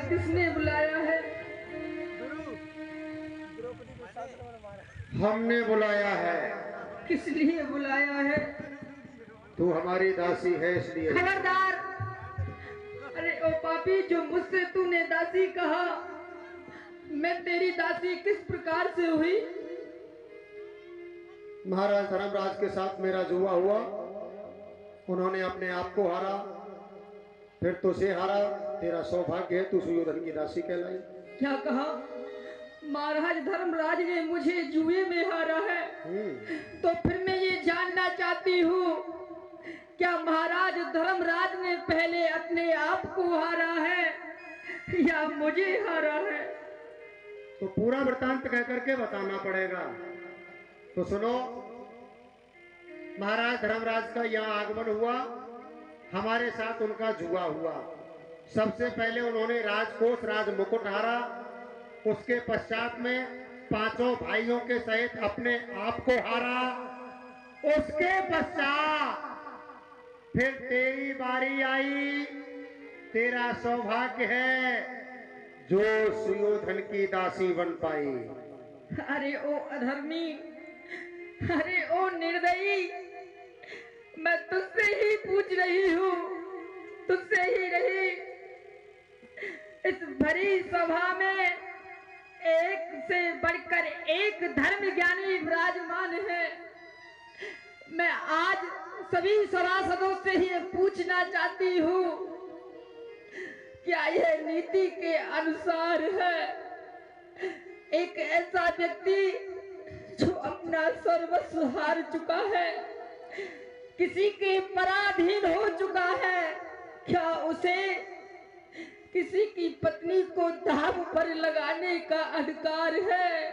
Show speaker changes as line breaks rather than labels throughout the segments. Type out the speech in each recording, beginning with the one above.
किसने बुलाया है?
हमने बुलाया है।
किस लिए बुलाया है?
तू हमारी दासी है इसलिए।
खबरदार! अरे ओ पापी, जो मुझसे तूने दासी कहा, मैं तेरी दासी किस प्रकार से हुई?
महाराज धर्मराज के साथ मेरा जुआ हुआ, उन्होंने अपने आप को हारा, फिर तुझे हारा। तेरा सौभाग्य है, तू सुयोधन की दासी कहलाई।
क्या कहा? महाराज धर्मराज ने मुझे जुए में हारा है? तो फिर मैं ये जानना चाहती हूँ, क्या महाराज धर्मराज ने पहले अपने आप को हारा है या मुझे हारा है?
तो पूरा वृतांत कह करके बताना पड़ेगा। तो सुनो, महाराज धर्मराज का यहाँ आगमन हुआ, हमारे साथ उनका जुआ हुआ। सबसे पहले उन्होंने राजकोष राजमुकुट हारा, उसके पश्चात में पांचों भाइयों के सहित अपने आप को हारा, उसके पश्चात फिर तेरी बारी आई। तेरा सौभाग्य है जो सुयोधन की दासी बन पाई।
अरे ओ अधर्मी, अरे ओ निर्दयी, मैं तुझसे ही पूछ रही हूँ, तुझसे ही रही। इस भरी सभा में एक से बढ़कर एक धर्म ज्ञानी विराजमान है। मैं आज सभी सभासदों से ही पूछना चाहती हूँ, क्या यह नीति के अनुसार है? एक ऐसा व्यक्ति जो अपना सर्वस्व हार चुका है, किसी के पराधीन हो चुका है, क्या उसे किसी की पत्नी को दांव पर लगाने का अधिकार है?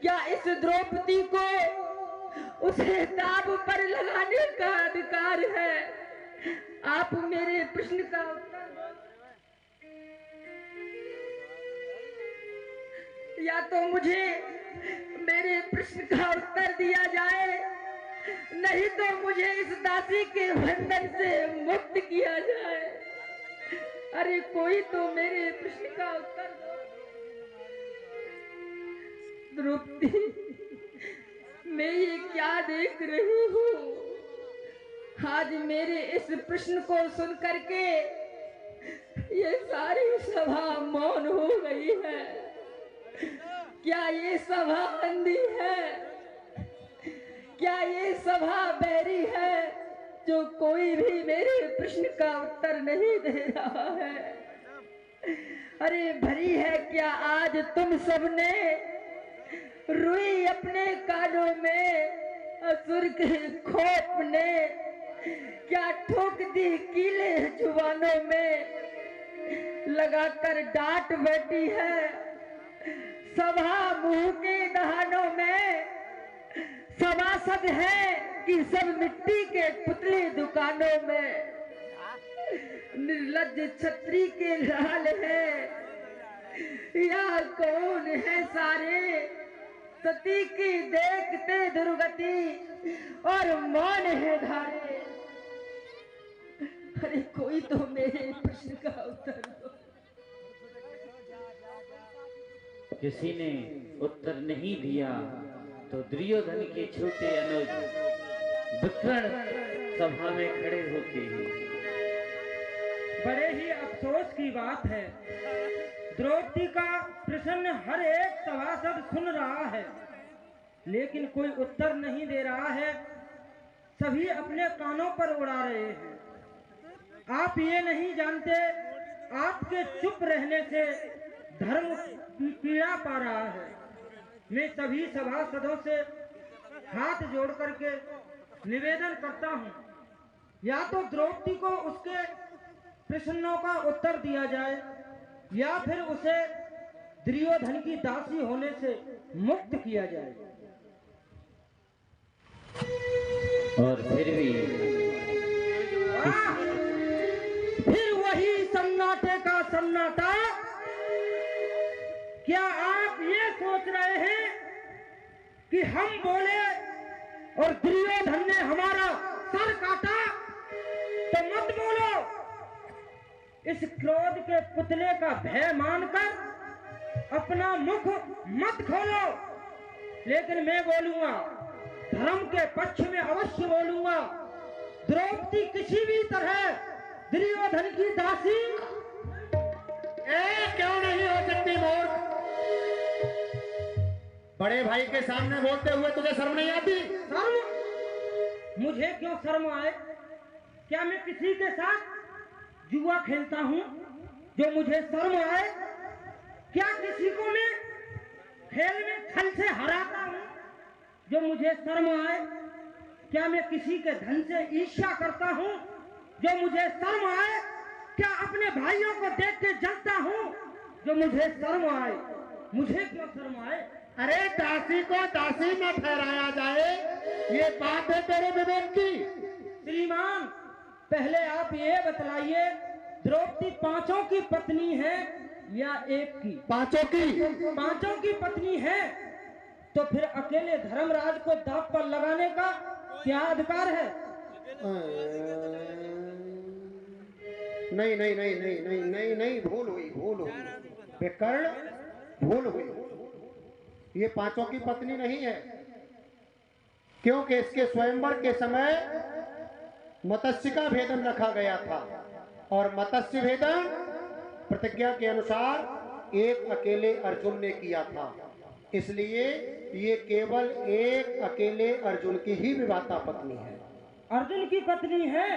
क्या इस द्रौपदी को उसे दांव पर लगाने का अधिकार है? आप मेरे प्रश्न का उत्तर दो, या तो मुझे मेरे प्रश्न का उत्तर दिया जाए, नहीं तो मुझे इस दासी के बंधन से मुक्त किया जाए। अरे कोई तो मेरे प्रश्न का उत्तर दो। द्रौपदी, मैं ये क्या देख रही हूँ? आज मेरे इस प्रश्न को सुन करके ये सारी सभा मौन हो गई है। क्या ये सभा अंधी है? क्या ये सभा बहरी है जो कोई भी मेरे प्रश्न का उत्तर नहीं दे रहा है? अरे भरी है क्या आज तुम सबने रुई अपने कानों में, असुर के खोप ने क्या ठोक दी कीले जुबानों में, लगाकर डांट बैठी है सभा मुंह के दहानों में। सभासद है कि सब मिट्टी के पुतले दुकानों में, निर्लज्ज छत्री के लाल है या कौन है सारे, सती की देखते दुर्गति और मौन है धारे। अरे कोई तो मेरे प्रश्न का उत्तर दो।
किसी ने उत्तर नहीं दिया तो दुर्योधन के छोटे अनुज विकर्ण सभा में खड़े होते हैं।
बड़े ही अफसोस की बात है, द्रौपदी का प्रश्न हर एक सभासद सुन रहा है, लेकिन कोई उत्तर नहीं दे रहा है। सभी अपने कानों पर उड़ा रहे हैं। आप ये नहीं जानते, आपके चुप रहने से धर्म पीड़ा पा रहा है। मैं सभी सभासदों से हाथ जोड़ करके निवेदन करता हूँ, या तो द्रौपदी को उसके प्रश्नों का उत्तर दिया जाए या फिर उसे दुर्योधन की दासी होने से मुक्त किया जाए।
और फिर
वही सन्नाटे का सन्नाटा। क्या आप ये सोच रहे हैं कि हम बोले और दुर्योधन ने हमारा सर काटा तो मत बोलो? इस क्रोध के पुतले का भय मानकर अपना मुख मत खोलो, लेकिन मैं बोलूंगा, धर्म के पक्ष में अवश्य बोलूंगा। द्रौपदी किसी भी तरह दुर्योधन की दासी
क्यों नहीं हो सकती मूर्ख? बड़े भाई के सामने बोलते हुए तुझे शर्म नहीं आती?
शर्म? मुझे क्यों शर्म आए? क्या मैं किसी के साथ जुआ खेलता हूँ जो मुझे शर्म आए? क्या किसी को मैं खेल में छल से हराता हूँ जो मुझे शर्म आए? क्या मैं किसी के धन से ईर्ष्या करता हूँ जो मुझे शर्म आए? क्या अपने भाइयों को देख के जलता हूँ जो मुझे शर्म आए? मुझे क्यों शर्म आए?
अरे दासी को दासी न ठहराया जाए, ये बात है तेरे विवेक की।
श्रीमान, पहले आप ये बतलाइए, द्रौपदी पांचों की पत्नी है या एक की?
पांचों की।
पांचों की पत्नी है, तो फिर अकेले धर्मराज को दांव पर लगाने का क्या अधिकार है?
नहीं नहीं नहीं नहीं नहीं नहीं नहीं, भूल हुई विकर्ण, भूल हुई। ये पांचों की पत्नी नहीं है, क्योंकि इसके स्वयंवर के समय मत्स्य का भेदन रखा गया था, और मत्स्य भेदन प्रतिज्ञा के अनुसार एक अकेले अर्जुन ने किया था। इसलिए ये केवल एक अकेले अर्जुन की ही विवाहिता पत्नी है।
अर्जुन की पत्नी है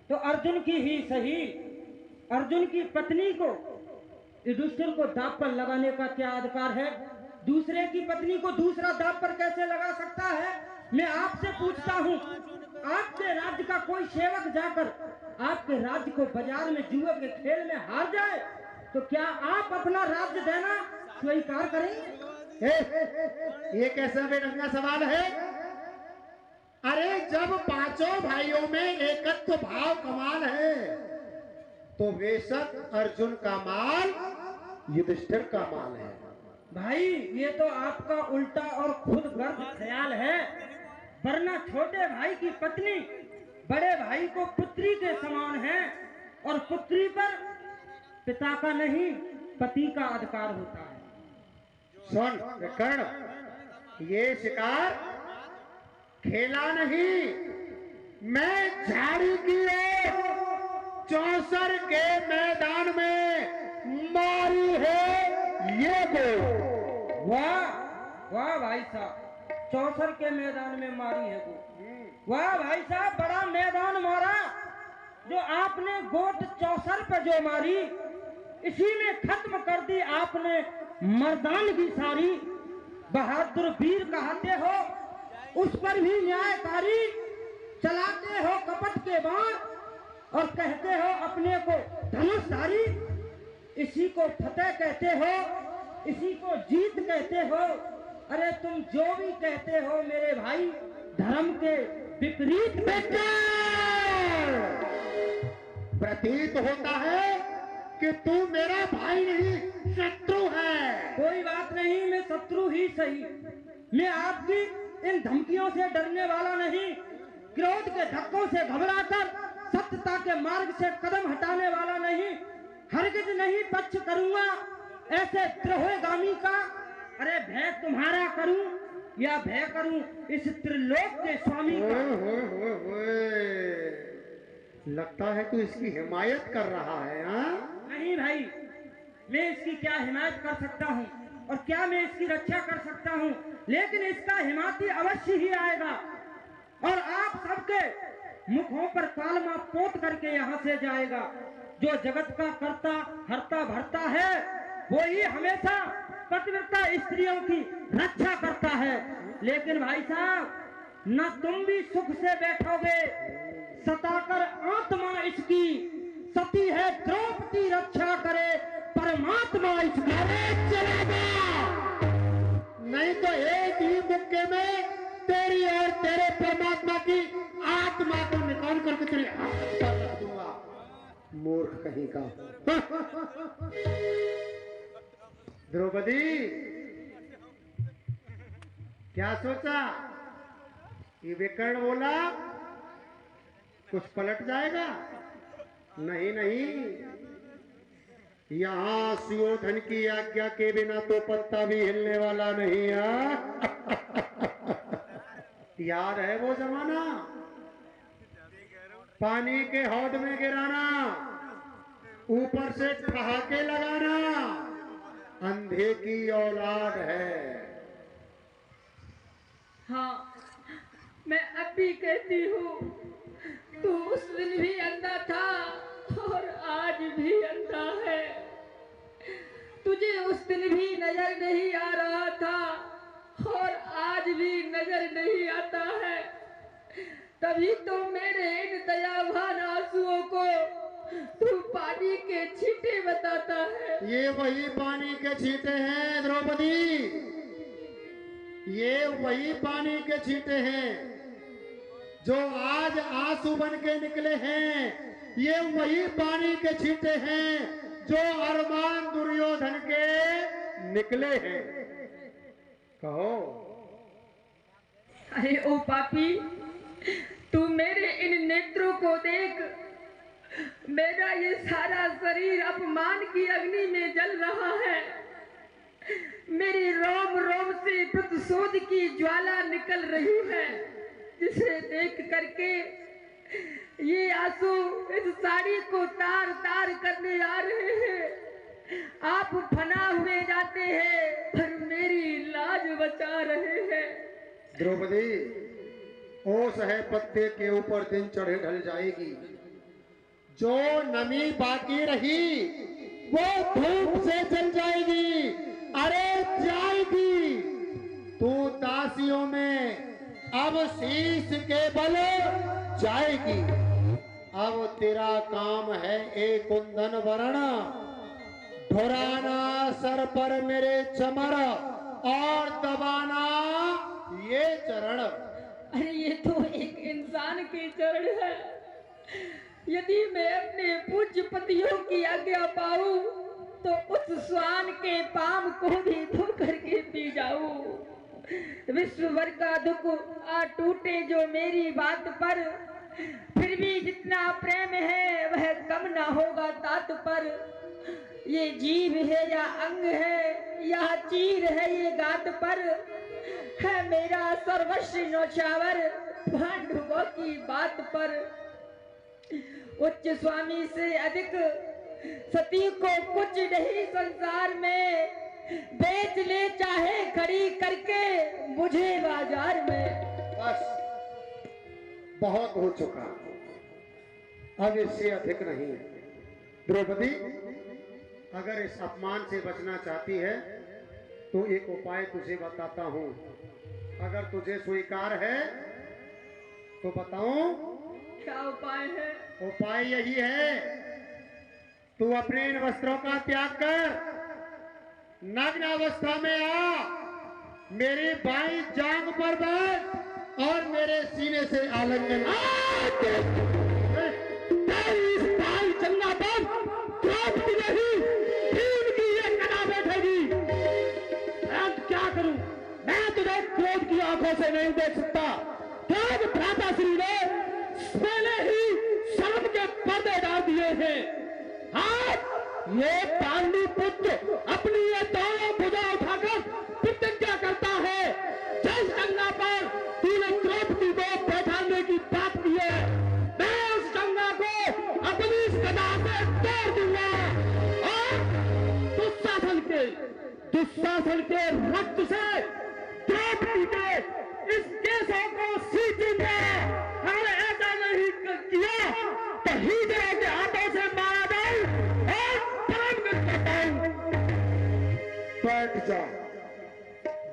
तो अर्जुन की ही सही। अर्जुन की पत्नी को युधिष्ठिर को दांव पर लगाने का क्या अधिकार है? दूसरे की पत्नी को दूसरा दांव पर कैसे लगा सकता है? मैं आपसे पूछता हूँ, आपके राज्य का कोई सेवक जाकर आपके राज्य को बाजार में जुए के खेल में हार जाए तो क्या आप अपना राज्य देना स्वीकार करेंगे?
ये कैसा बेढंगा सवाल है? अरे जब पांचों भाइयों में एकत्व भाव कमाल है तो बेशक अर्जुन का माल युधिष्ठिर का माल है।
भाई, ये तो आपका उल्टा और खुद गर्द ख्याल है, वरना छोटे भाई की पत्नी बड़े भाई को पुत्री के समान है, और पुत्री पर पिता का नहीं पति का अधिकार होता है।
सुन विकर्ण, ये शिकार खेला नहीं, मैं झाड़ी की ओर चौसर के मैदान में मारी है ये गो।
वाह भाई साहब, चौसर के मैदान में मारी है गो। वाह भाई साहब, बड़ा मैदान मारा। जो आपने गोट चौसर पे जो मारी, इसी में खत्म कर दी आपने मर्दानगी सारी। बहादुर वीर कहते हो, उस पर भी न्यायकारी चलाते हो कपट के बाण, और कहते हो अपने को धनुषधारी। इसी को फतेह कहते हो, इसी को जीत कहते हो। अरे तुम जो भी कहते हो मेरे भाई, धर्म के विपरीत
प्रतीत होता है कि तू मेरा भाई नहीं शत्रु है।
कोई बात नहीं, मैं शत्रु ही सही। मैं आपकी इन धमकियों से डरने वाला नहीं, क्रोध के धक्कों से घबराकर सत्यता के मार्ग से कदम हटाने वाला नहीं। हरगिज नहीं पक्ष करूंगा ऐसे द्रोहगामी का। अरे भय तुम्हारा करूं या भय करूं इस त्रिलोक के स्वामी का?
लगता है तू इसकी हिमायत कर रहा है। हाँ
नहीं भाई, मैं इसकी क्या हिमायत कर सकता हूँ और क्या मैं इसकी रक्षा कर सकता हूँ, लेकिन इसका हिमायती अवश्य ही आएगा, और आप सबके मुखों पर कालमा पोत करके यहाँ से जाएगा। जो जगत का कर्ता हरता भरता है, वो ही हमेशा पतिव्रता स्त्रियों की रक्षा करता है। लेकिन भाई साहब, न तुम भी सुख से बैठोगे, सताकर आत्मा इसकी सती है द्रौपदी, रक्षा करे परमात्मा इसकी।
चलेगा नहीं तो एक ही मुक्के में तेरी और तेरे परमात्मा की आत्मा को निकाल करके तेरे हाथ पर रख दूंगा। मूर्ख कहीं का। द्रौपदी, क्या सोचा? ये विकर्ण बोला कुछ पलट जाएगा? नहीं नहीं, यहाँ सुयोधन की आज्ञा के बिना तो पत्ता भी हिलने वाला नहीं है। याद है वो जमाना, पानी के हौद में गिराना, ऊपर से ठहाके लगाना, अंधे की औलाद है।
हाँ, मैं अब भी कहती हूँ, तू उस दिन भी अंधा था और आज भी अंधा है। तुझे उस दिन भी नजर नहीं आ रहा था और आज भी नजर नहीं आता है। तभी तो मेरे इन दयावान आंसुओं को तू पानी के छींटे बताता है।
ये वही पानी के छींटे हैं द्रौपदी, ये वही पानी के छींटे हैं जो आज आंसू बन के निकले हैं। ये वही पानी के छींटे हैं जो अरमान दुर्योधन के निकले हैं। कहो।
अरे ओ पापी, तू मेरे इन नेत्रों को देख। मेरा ये सारा शरीर अपमान की अग्नि में जल रहा है। मेरी रोम रोम से प्रतिशोध की ज्वाला निकल रही है, जिसे देख करके ये आंसू इस साड़ी को तार तार करने आ रहे हैं। आप फना हुए जाते हैं पर मेरी लाज बचा रहे हैं।
द्रौपदी, ओस है पत्ते के ऊपर दिन चढ़े ढल जाएगी। जो नमी बाकी रही वो धूप से जल जाएगी। अरे जाएगी। तू दासियों में अब शीश के बल जाएगी। अब तेरा काम है एक कुंदन वर्ण, ढुराना सर पर मेरे चमर और दबाना ये चरण।
अरे ये तो एक इंसान के चरण है। यदि मैं अपने पूज्य पतियों की आज्ञा पाऊं तो उस स्वान के पाम को भी धो करके पी जाऊं। विश्व भर का दुख आ टूटे जो मेरी बात पर, फिर भी जितना प्रेम है वह कम ना होगा तात पर। ये जीभ है या अंग है या चीर है ये गात पर, है मेरा सर्वस्व नौछावर पांडवों की बात पर। उच्च स्वामी से अधिक सती को कुछ नहीं संसार में, बेच ले चाहे खड़ी करके मुझे बाजार में।
बस बहुत हो चुका, अब इससे अधिक नहीं। द्रौपदी, अगर इस अपमान से बचना चाहती है तो एक उपाय तुझे बताता हूँ। अगर तुझे स्वीकार है तो बताऊं?
क्या उपाय है?
उपाय यही है, तू अपने इन वस्त्रों का त्याग कर, नग्न अवस्था में आ, मेरी बाईं जांग पर बैठ और मेरे सीने से आलिंगन।
चंगा पर द्रौपदी नहीं, भीम की ये कला बैठेगी। मैं क्या करूं? मैं तुझे क्रोध की आंखों से नहीं देख सकता। क्रोध भ्राता श्री ने पहले ही शर्म के पर्दे डाल दिए हैं। हाँ, ये पांडु पुत्र अपनी ये दोनों भुजा उठाकर प्रतिज्ञा करता है, जिस गंगा पर तूने द्रौपदी को बैठाने की बात की है, मैं उस गंगा को अपनी सदा से तोड़ दूंगा और दुशासन के रक्त से द्रौपदी के इस केसों को सींचूंगा। अगर ऐसा नहीं किया तो हीजरों के हाथों से मारा जाऊं और प्राण बताऊं।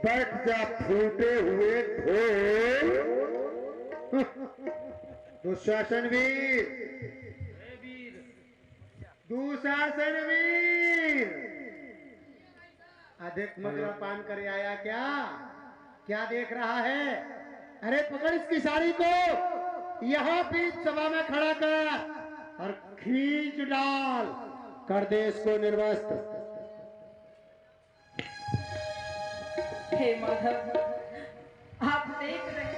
बैठ जा फूटे हुए ढोल। दुशासन वीर, दुशासन वीर, अधिक मदिरा पान कर आया क्या? क्या देख रहा है? अरे पकड़ इसकी साड़ी को, यहाँ बीच सभा में खड़ा कर और खींच डाल, कर दे इसको निर्वस्त्र।
हे माधव, आप देख रहे हैं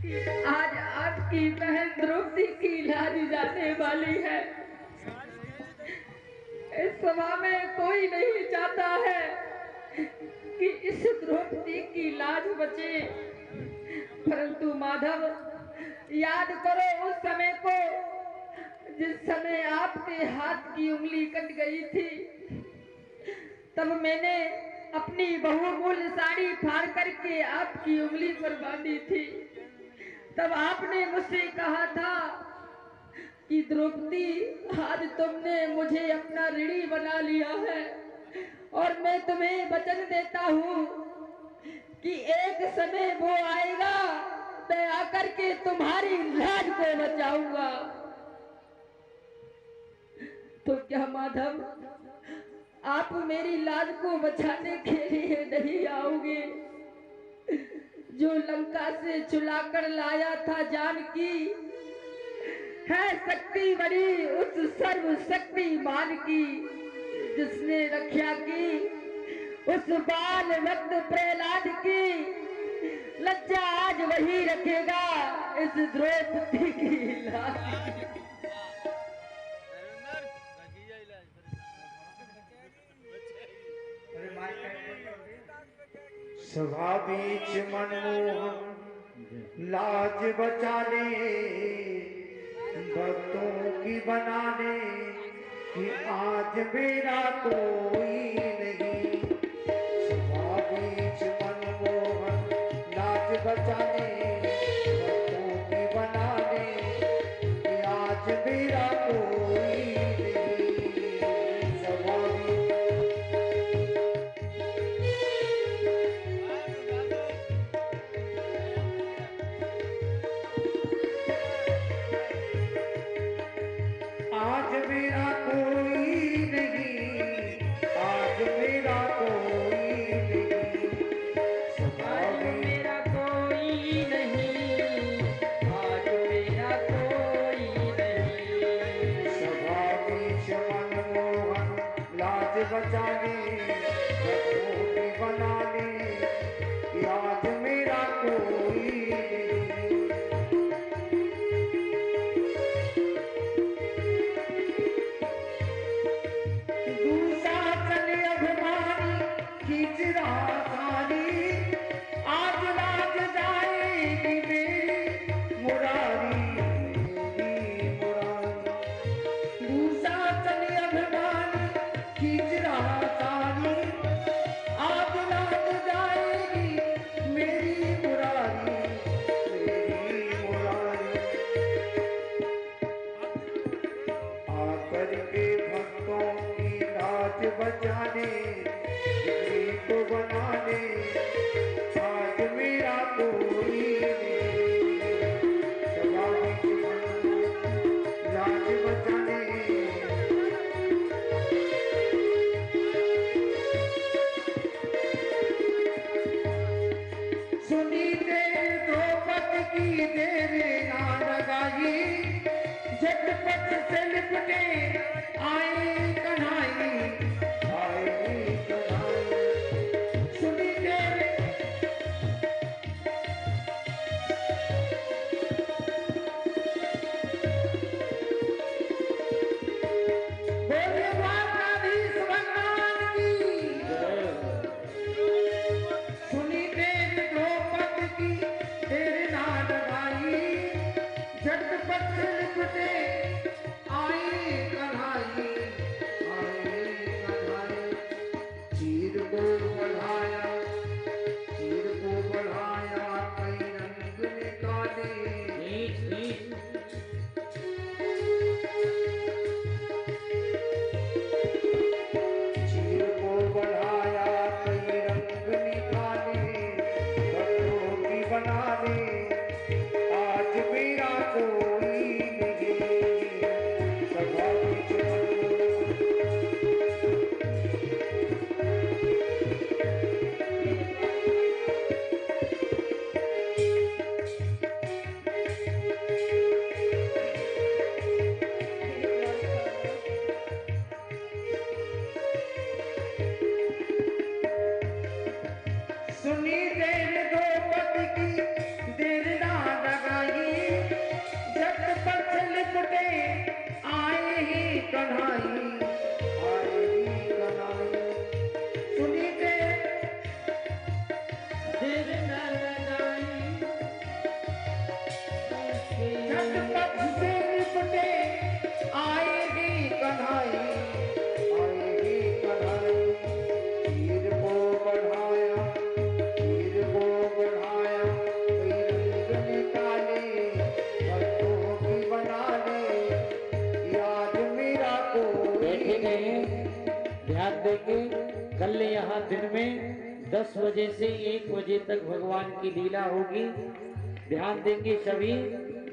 कि आज आपके आपकी बहन द्रौपदी की लाज जाने वाली है। इस सभा में कोई नहीं चाहता है कि इस द्रौपदी की लाज बचे, परंतु माधव याद करो उस समय को जिस समय आपके हाथ की उंगली कट गई थी। तब मैंने अपनी बहुमूल्य साड़ी फाड़ करके आपकी उंगली पर बांधी थी। तब आपने मुझसे कहा था कि द्रौपदी आज तुमने मुझे अपना ऋणी बना लिया है और मैं तुम्हें वचन देता हूँ कि एक समय वो आएगा, मैं आकर के तुम्हारी लाज को बचाऊंगा। तो क्या माधव आप मेरी लाज को बचाने के लिए नहीं आओगे? जो लंका से चुलाकर लाया था जानकी, है शक्ति बड़ी उस सर्व शक्तिमान की, जिसने रक्षा की उस बाल भक्त प्रहलाद की, लज्जा आज वही रखेगा इस द्रौपदी की लाज।
सभा बीच मनमोहन लाज बचाने, भक्तों की बनाने कि आज मेरा कोई नहीं। सभा बीच मनमोहन लाज बचाने, भक्तों की बनाने कि आज मेरा कोई नहीं। सभा आज मेरा कोई नहीं, आज मेरा कोई नहीं।
आज मेरा कोई नहीं, आज मेरा कोई नहीं।
सभा बीच मनमोहन लाज बचाने, भक्तों की बनाने कि आज मेरा कोई नहीं। दूसरा चले अभिमानी खींच रहा सारी, आज लाज जाएगी मेरी मुरारी, मेरी मुरारी। दूसरा चले अभिमानी खींच रहा सारी, आज लाज जाएगी मेरी मुरारी, मेरी मुरारी। आकर के भक्तों की लाज बचाने, बिगड़ी को बनाने आज मेरा कोई नहीं। सभा बीच मनमोहन लाज बचाने, सुनी देर द्रौपदी की देर ना लगाई, झटपट से लिपटे आए कन्हई, आए कन्हई। सुनी देर बोले द्वारकाधीश भगवान की, सुनी देर द्रौपदी की देर ना लगाई, झटपट से लिपटे आए कन्हई, आए कन्हई। चीर को बढ़ाया, चीर को बढ़ाया, कई रंग निकाले। चीर को बढ़ाया, कई रंग निकाले, भक्तों की बनाने आज मेरा कोई नहीं। सभा बीच सुनी देर द्रौपदी की देर ना लगाई, कन्हाई आएगी कन्हाई। सुनी दे झटपट से निपटे आएगी कन्हाई आएगी कन्हाई। तीर को बढ़ाया तीर को बढ़ाया कई रंग निकाले भक्तों की बना ले आज मेरा को।
बैठे गए ध्यान देंगे कल यहाँ दिन में 10 बजे से 1 बजे तक भगवान की लीला होगी। ध्यान देंगे सभी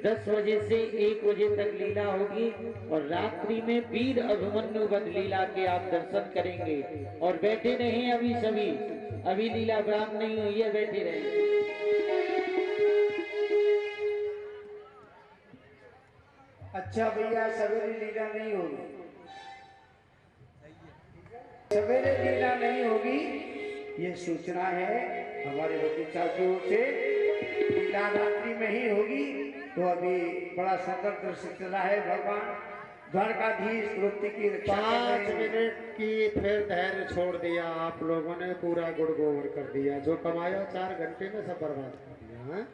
10 बजे से 1 बजे तक लीला होगी और रात्रि में वीर अभिमन्यु वध लीला के आप दर्शन करेंगे। और बैठे रहें अभी सभी, अभी लीला विराम नहीं हुई है, बैठे रहें।
अच्छा भैया सवेरे लीला नहीं होगी, सवेरे लीला नहीं होगी ये सूचना है हमारे वकील साहब की ओर से। लीला रात्रि में ही होगी। तो अभी बड़ा सुंदर दृश्य चला है। भगवान द्वारकाधीश द्रौपदी की रक्षा कर
5
रहे हैं।
मिनट की फिर धैर्य छोड़ दिया आप लोगों ने, पूरा गुड़ गोबर कर दिया। जो कमाया 4 घंटे में सब बर्बाद कर दिया। हाँ?